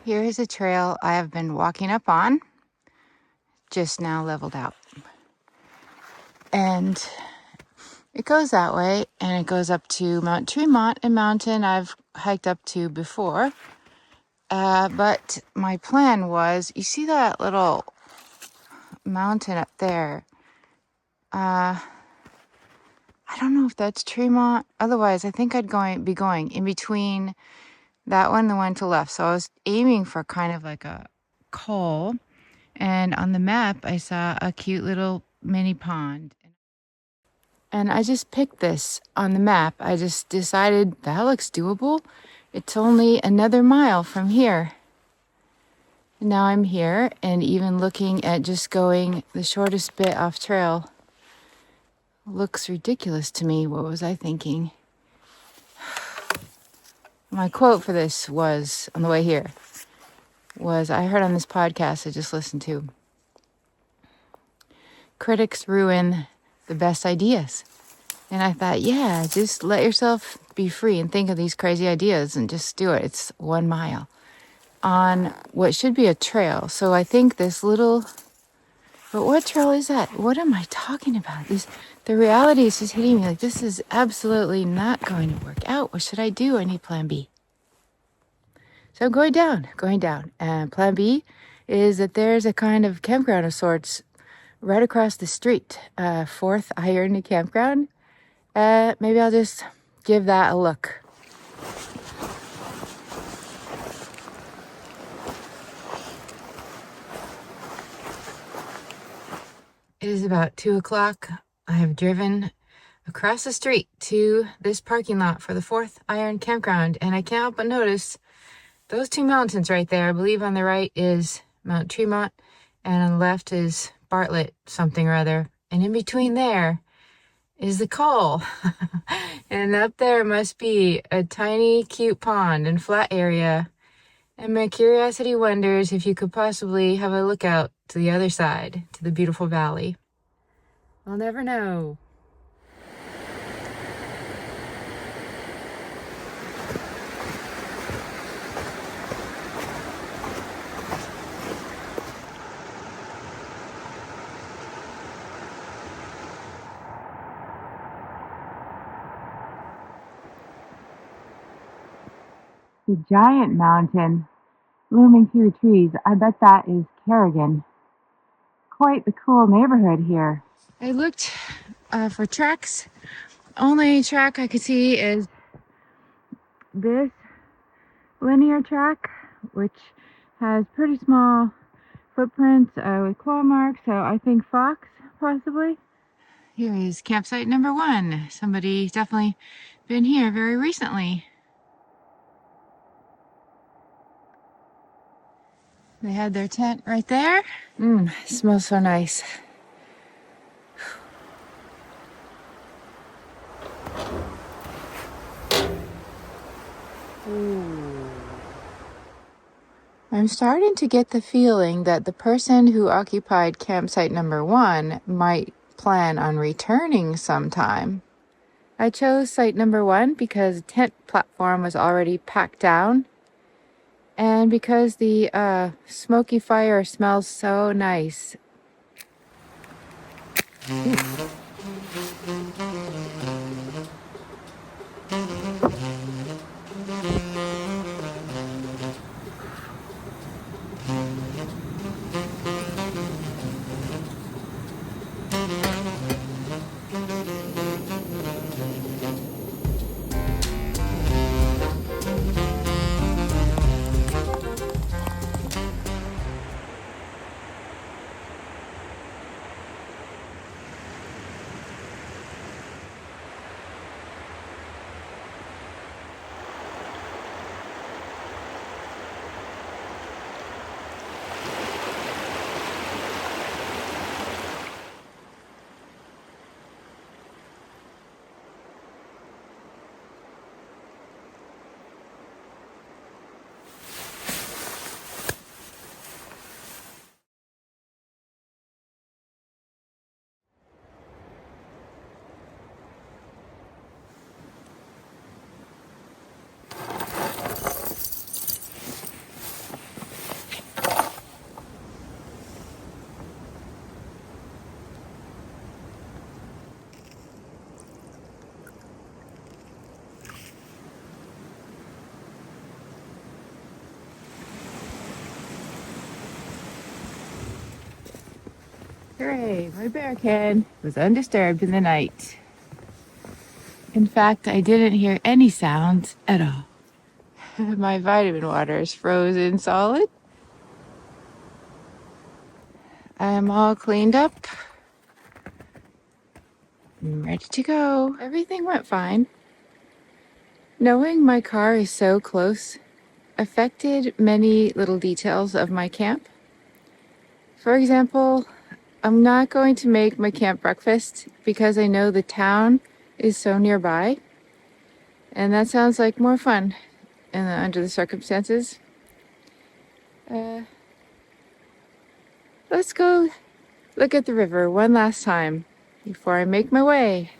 Here is a trail I have been walking up on, just now leveled out. And it goes that way, and it goes up to Mount Tremont, a mountain I've hiked up to before. But my plan was, you see that little mountain up there? I don't know if that's Tremont. Otherwise, I think I'd be going in between that one and the one to the left. So I was aiming for kind of like a col. And on the map, I saw a cute little mini pond. And I just picked this on the map. I just decided that looks doable. It's only another mile from here. And now I'm here, and even looking at just going the shortest bit off trail looks ridiculous to me. What was I thinking? My quote for this was, on the way here, was I heard on this podcast I just listened to. Critics ruin the best ideas. And I thought, yeah, just let yourself be free and think of these crazy ideas and just do it. It's 1 mile on what should be a trail. So I think this little, but what trail is that? What am I talking about? The reality is just hitting me like this is absolutely not going to work out. What should I do? I need plan B. So I'm going down. And plan B is that there's a kind of campground of sorts right across the street, 4th Iron Campground. Maybe I'll just give that a look. It is about 2 o'clock. I have driven across the street to this parking lot for the 4th Iron Campground, and I can't help but notice those 2 mountains right there. I believe on the right is Mount Tremont, and on the left is Bartlett something or other. And in between there is the col. And up there must be a tiny, cute pond and flat area. And my curiosity wonders if you could possibly have a look out to the other side, to the beautiful valley. I'll never know. The giant mountain looming through the trees. I bet that is Kerrigan. Quite the cool neighborhood here. I looked for tracks. Only track I could see is this linear track, which has pretty small footprints with claw marks, so I think fox, possibly. Here is campsite number 1. Somebody definitely been here very recently. They had their tent right there. Smells so nice. Ooh. I'm starting to get the feeling that the person who occupied campsite number 1 might plan on returning sometime. I chose site number 1 because the tent platform was already packed down, and because the smoky fire smells so nice. Hooray, my bear can was undisturbed in the night. In fact, I didn't hear any sounds at all. My vitamin water is frozen solid. I'm all cleaned up. I'm ready to go. Everything went fine. Knowing my car is so close affected many little details of my camp. For example, I'm not going to make my camp breakfast because I know the town is so nearby. And that sounds like more fun under the circumstances. Let's go look at the river one last time before I make my way.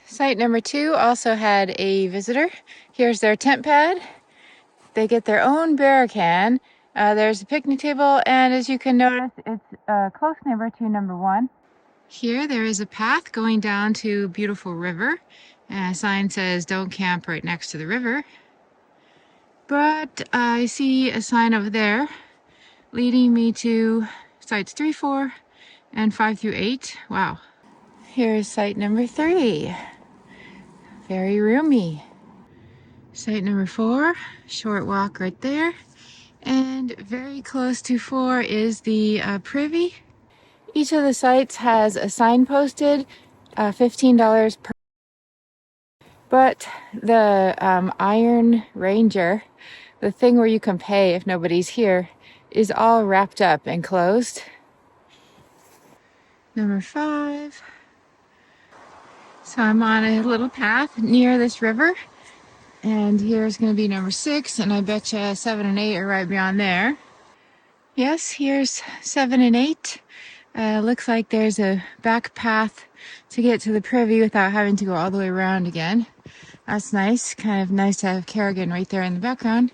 Site number 2 also had a visitor. Here's their tent pad. They get their own bear can. There's a picnic table, and as you can notice, it's a close neighbor to number 1. Here there is a path going down to a beautiful river. A sign says don't camp right next to the river. But I see a sign over there leading me to sites 3, 4, and 5 through 8. Wow. Here's site number 3. Very roomy. Site number 4, short walk right there. And very close to 4 is the privy. Each of the sites has a sign posted, $15 per. But the Iron Ranger, the thing where you can pay if nobody's here, is all wrapped up and closed. Number 5. So I'm on a little path near this river. And here's going to be number 6, and I bet you 7 and 8 are right beyond there. Yes, here's 7 and 8. Looks like there's a back path to get to the privy without having to go all the way around again. That's nice. Kind of nice to have Kerrigan right there in the background.